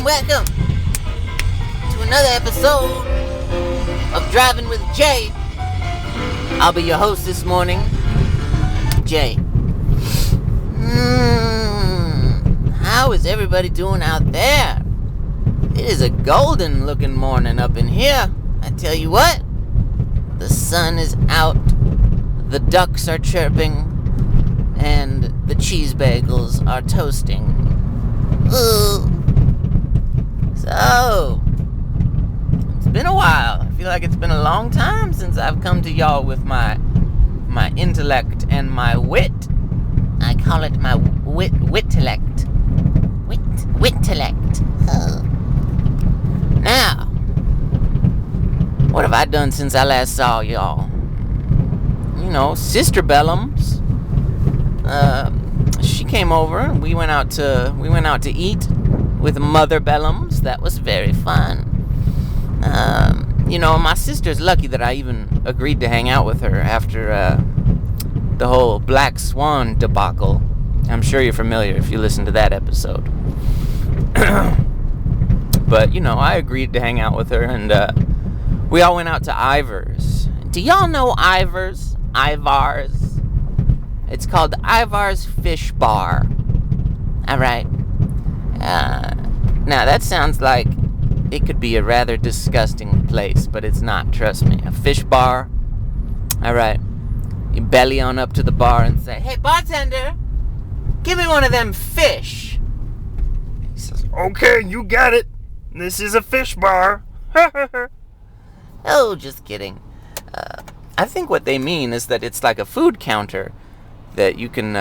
welcome to another episode of Driving with Jay. I'll be your host this morning, Jay. How is everybody doing out there? It is a golden looking morning up in here. I tell you what, the sun is out, the ducks are chirping, and the cheese bagels are toasting. Ooh. So, it's been a while. I feel like it's been a long time since I've come to y'all with my intellect and my wit. I call it my wit-tellect. Wit-tellect. Oh. Now, what have I done since I last saw y'all? You know, Sister Bellums. She came over and we went out to eat with Mother Bellums. That was very fun. My sister's lucky that I even agreed to hang out with her after the whole Black Swan debacle. I'm sure you're familiar if you listen to that episode. But, I agreed to hang out with her, and we all went out to Ivar's. Do y'all know Ivar's? Ivar's? It's called Ivar's Fish Bar. Alright. Now, that sounds like it could be a rather disgusting place, but it's not, trust me. A fish bar. Alright. You belly on up to the bar and say, "Hey, bartender, give me one of them fish." He says, "Okay, you got it. This is a fish bar." Oh, just kidding. I think what they mean is that it's like a food counter that you can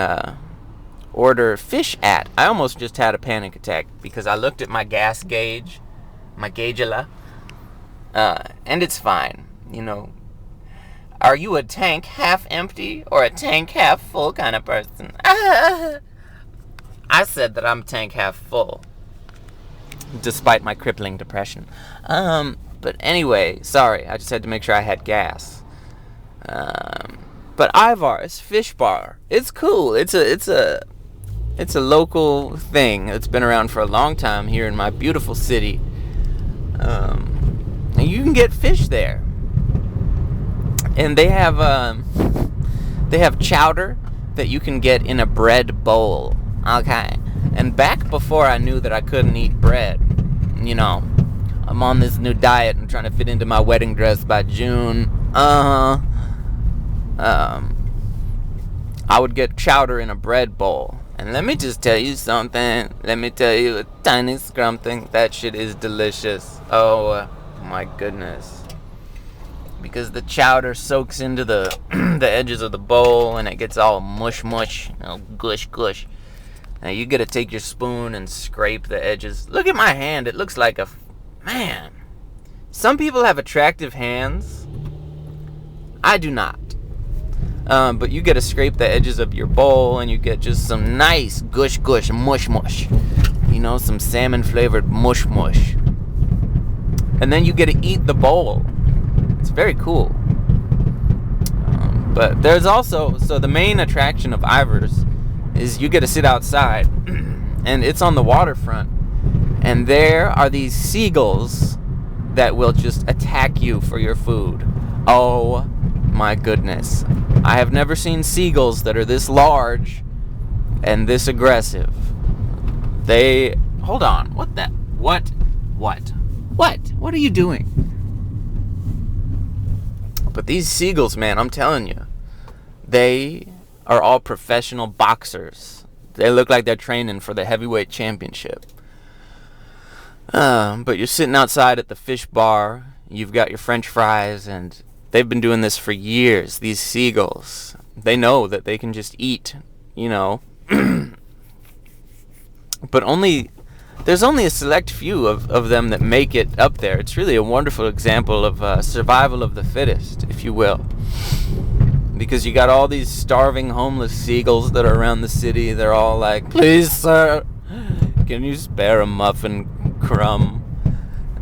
order fish at. I almost just had a panic attack because I looked at my gas gauge, my gaugela, and it's fine. Are you a tank half empty or a tank half full kind of person? I said that I'm tank half full, despite my crippling depression. But anyway, sorry, I just had to make sure I had gas. But Ivar's Fish Bar, it's cool. It's a local thing. It's been around for a long time here in my beautiful city. And you can get fish there. And they have chowder that you can get in a bread bowl. Okay. And back before I knew that I couldn't eat bread, I'm on this new diet and trying to fit into my wedding dress by June. I would get chowder in a bread bowl. And let me just tell you something. Let me tell you a tiny scrum thing. That shit is delicious. Oh, my goodness. Because the chowder soaks into the the edges of the bowl and it gets all mush, gush. Now you gotta take your spoon and scrape the edges. Look at my hand. It looks like man. Some people have attractive hands. I do not. But you gotta scrape the edges of your bowl and you get just some nice gush, mush. Some salmon flavored mush. And then you get to eat the bowl. It's very cool. But there's also, the main attraction of Ivar's is you get to sit outside and it's on the waterfront. And there are these seagulls that will just attack you for your food. Oh my goodness. I have never seen seagulls that are this large and this aggressive. Hold on. What are you doing? But these seagulls, man, I'm telling you, they are all professional boxers. They look like they're training for the heavyweight championship. But you're sitting outside at the fish bar, you've got your French fries, and they've been doing this for years, these seagulls. They know that they can just eat, But there's only a select few of them that make it up there. It's really a wonderful example of survival of the fittest, if you will. Because you got all these starving homeless seagulls that are around the city. They're all like, "Please, sir, can you spare a muffin crumb?"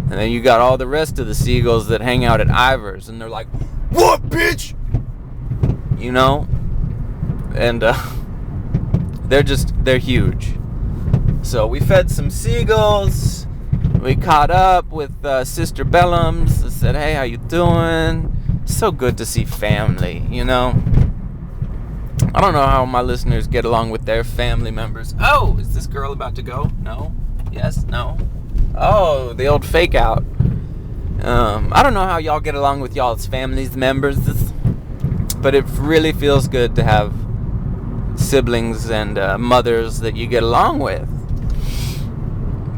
And then you got all the rest of the seagulls that hang out at Ivar's, and they're like, "What, bitch?" And they're huge. So we fed some seagulls, We caught up with Sister Bellums. I said, hey, how you doing? So good to see family, you know? I don't know how my listeners get along with their family members. Oh, is this girl about to go? No? Yes? No? Oh, the old fake out. I don't know how y'all get along with y'all's families members, but it really feels good to have siblings and mothers that you get along with.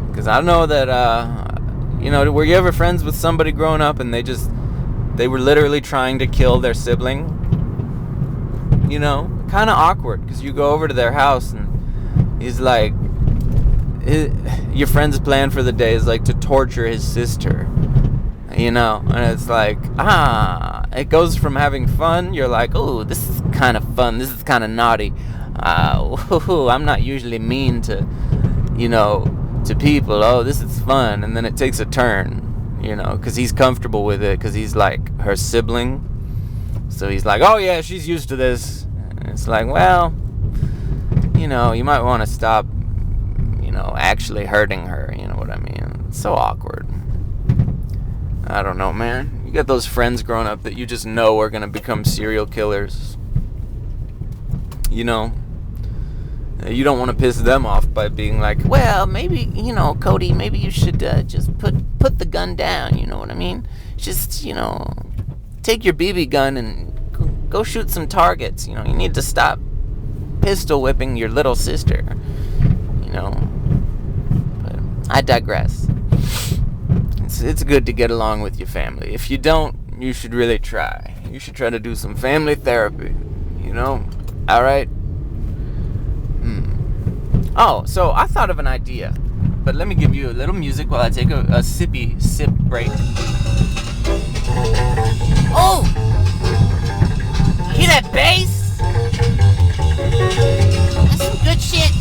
Because I know that, were you ever friends with somebody growing up and they were literally trying to kill their sibling? You know, kind of awkward, because you go over to their house and he's like, your friend's plan for the day is like to torture his sister. You know, and it's like, it goes from having fun, you're like, oh, this is kind of fun, this is kind of naughty, I'm not usually mean to people, oh, this is fun, and then it takes a turn, you know, because he's comfortable with it, because he's like her sibling, so he's like, oh yeah, she's used to this, and it's like, well, you know, you might want to stop, you know, actually hurting her, you know what I mean? It's so awkward. I don't know, man. You got those friends growing up that you just know are going to become serial killers. You know? You don't want to piss them off by being like, well, maybe, you know, Cody, maybe you should just put the gun down, you know what I mean? Just, you know, take your BB gun and go shoot some targets. You know, you need to stop pistol whipping your little sister. You know? But I digress. It's good to get along with your family. If you don't, you should really try. You should try to do some family therapy. You know? Alright? Oh, so I thought of an idea. But let me give you a little music while I take a sip break. Oh! Hear that bass? That's some good shit.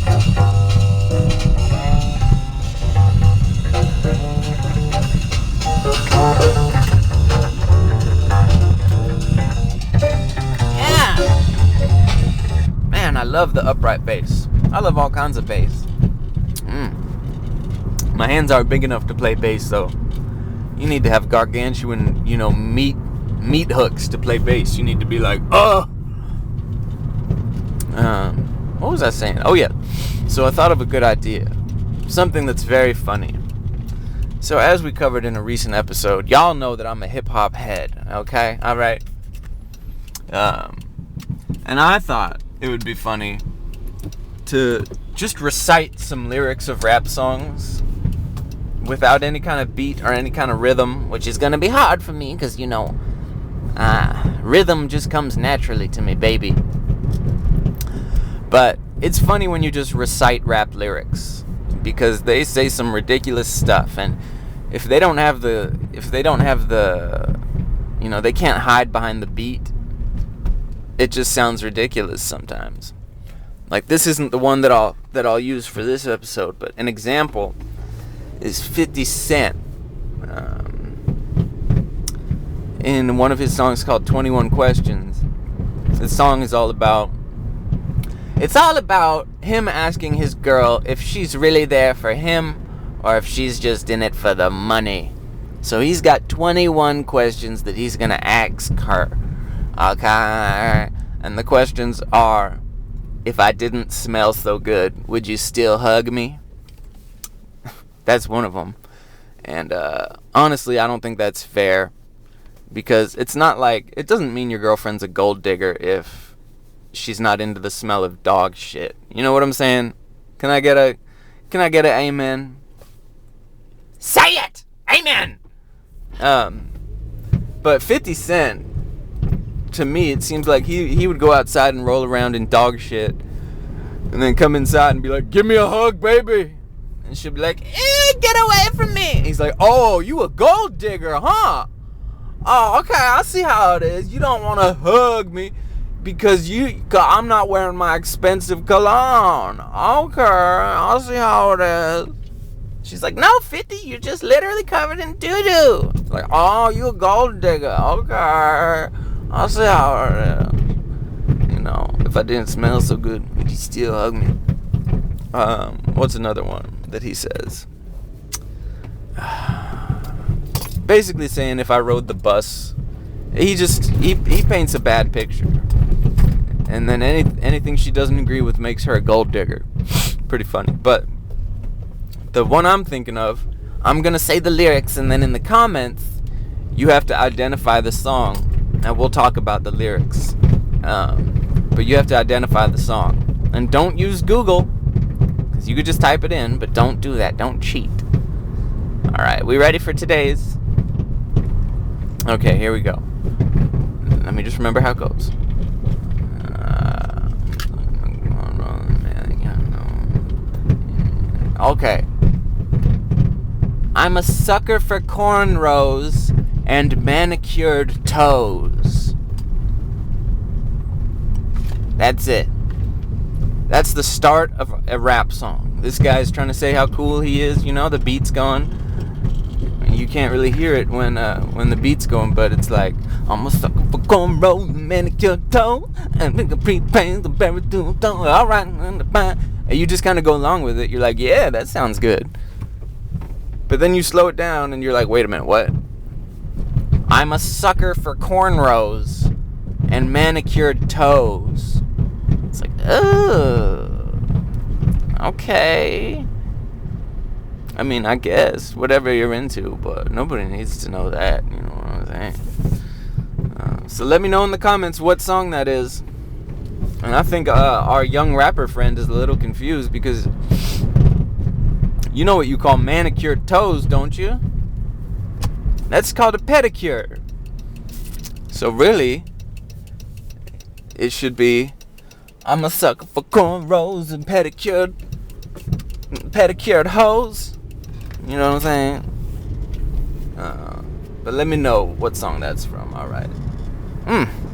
Yeah. Man, I love the upright bass. I love all kinds of bass. My hands aren't big enough to play bass, though. You need to have gargantuan, you know, meat hooks to play bass. You need to be like, what was I saying? Oh yeah. So I thought of a good idea. Something that's very funny. So as we covered in a recent episode, y'all know that I'm a hip-hop head, okay? Alright? And I thought it would be funny to just recite some lyrics of rap songs without any kind of beat or any kind of rhythm, which is going to be hard for me because, you know, rhythm just comes naturally to me, baby. But it's funny when you just recite rap lyrics, because they say some ridiculous stuff, and if they don't have the you know, they can't hide behind the beat, it just sounds ridiculous sometimes. Like, this isn't the one that I'll use for this episode, but an example is 50 Cent in one of his songs called 21 Questions. The song is all about him asking his girl if she's really there for him or if she's just in it for the money. So he's got 21 questions that he's gonna ask her. Okay? And the questions are, if I didn't smell so good, would you still hug me? That's one of them. And honestly, I don't think that's fair, because it's not like, it doesn't mean your girlfriend's a gold digger if she's not into the smell of dog shit. You know what I'm saying? Can I get a amen? Say it! Amen! But 50 Cent, to me, it seems like he would go outside and roll around in dog shit and then come inside and be like, give me a hug, baby. And she'll be like, get away from me. And he's like, oh, you a gold digger, huh? Oh, okay, I see how it is. You don't want to hug me because I'm not wearing my expensive cologne. Okay, I'll see how it is. She's like, no, 50, you're just literally covered in doo-doo. It's like, oh, you a gold digger. Okay, I'll see how it is. You know, if I didn't smell so good, would you still hug me? What's another one that he says? basically saying if I rode the bus, he paints a bad picture. And then anything she doesn't agree with makes her a gold digger. Pretty funny. But the one I'm thinking of, I'm going to say the lyrics, and then in the comments, you have to identify the song. And we'll talk about the lyrics. But you have to identify the song. And don't use Google, because you could just type it in, but don't do that. Don't cheat. Alright, we ready for today's? Okay, here we go. Let me just remember how it goes. Okay. I'm a sucker for cornrows and manicured toes. That's it. That's the start of a rap song. This guy's trying to say how cool he is. You know, the beat's going. You can't really hear it when the beat's going, but it's like, I'm a sucker for cornrows and manicured toes, and make a pre-paint the berry to toe. All right, and you just kind of go along with it. You're like, yeah, that sounds good. But then you slow it down, and you're like, wait a minute, what? I'm a sucker for cornrows and manicured toes. It's like, oh, okay. I mean, I guess, whatever you're into, but nobody needs to know that, you know what I'm saying? So let me know in the comments what song that is. And I think our young rapper friend is a little confused because you know what you call manicured toes, don't you? That's called a pedicure. So really, it should be, I'm a sucker for cornrows and pedicured hoes. You know what I'm saying? But let me know what song that's from. Alright.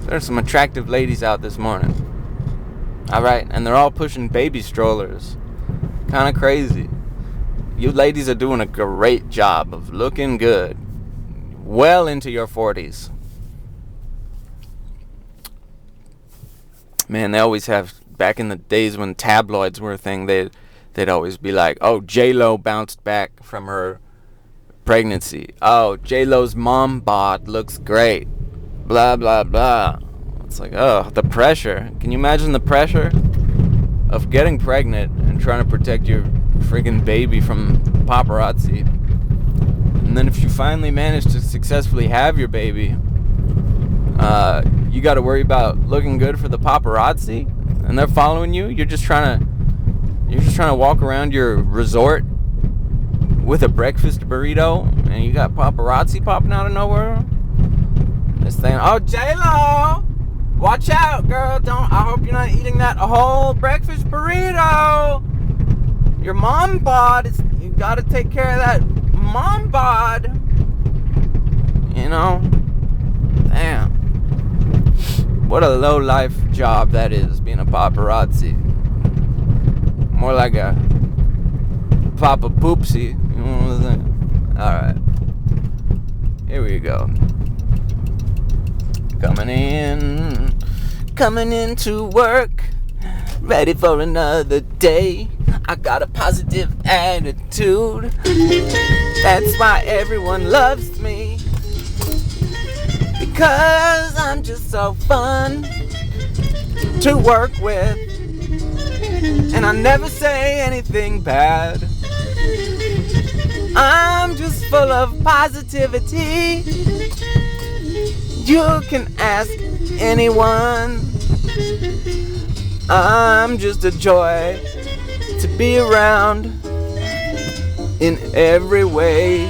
There's some attractive ladies out this morning. Alright, and they're all pushing baby strollers. Kind of crazy. You ladies are doing a great job of looking good. Well into your 40s. Man, they always have, back in the days when tabloids were a thing, they'd always be like, oh, J-Lo bounced back from her pregnancy. Oh, J-Lo's mom bod looks great. Blah, blah, blah. It's like, oh, the pressure. Can you imagine the pressure of getting pregnant and trying to protect your friggin' baby from paparazzi? And then if you finally manage to successfully have your baby, you got to worry about looking good for the paparazzi, and they're following you. You're just trying to walk around your resort with a breakfast burrito, and you got paparazzi popping out of nowhere. This thing, oh, J-Lo, watch out, girl. I hope you're not eating that whole breakfast burrito. Your mom bod you got to take care of that mom bod. You know, damn. What a low-life job that is, being a paparazzi. More like a Papa Poopsie. You know what I'm saying? Alright. Here we go. Coming into work. Ready for another day. I got a positive attitude. That's why everyone loves me. Because I'm just so fun to work with. And I never say anything bad. I'm just full of positivity. You can ask anyone. I'm just a joy to be around in every way.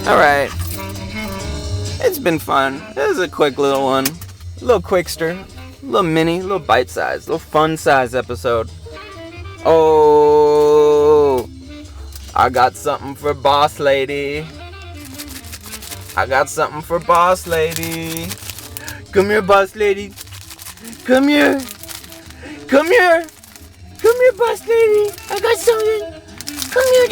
Alright. It's been fun. This is a quick little one. A little quickster. A little mini. A little bite-sized. A little fun-sized episode. Oh, I got something for Boss Lady. Come here, Boss Lady. Come here, Boss Lady. I got something. Come here.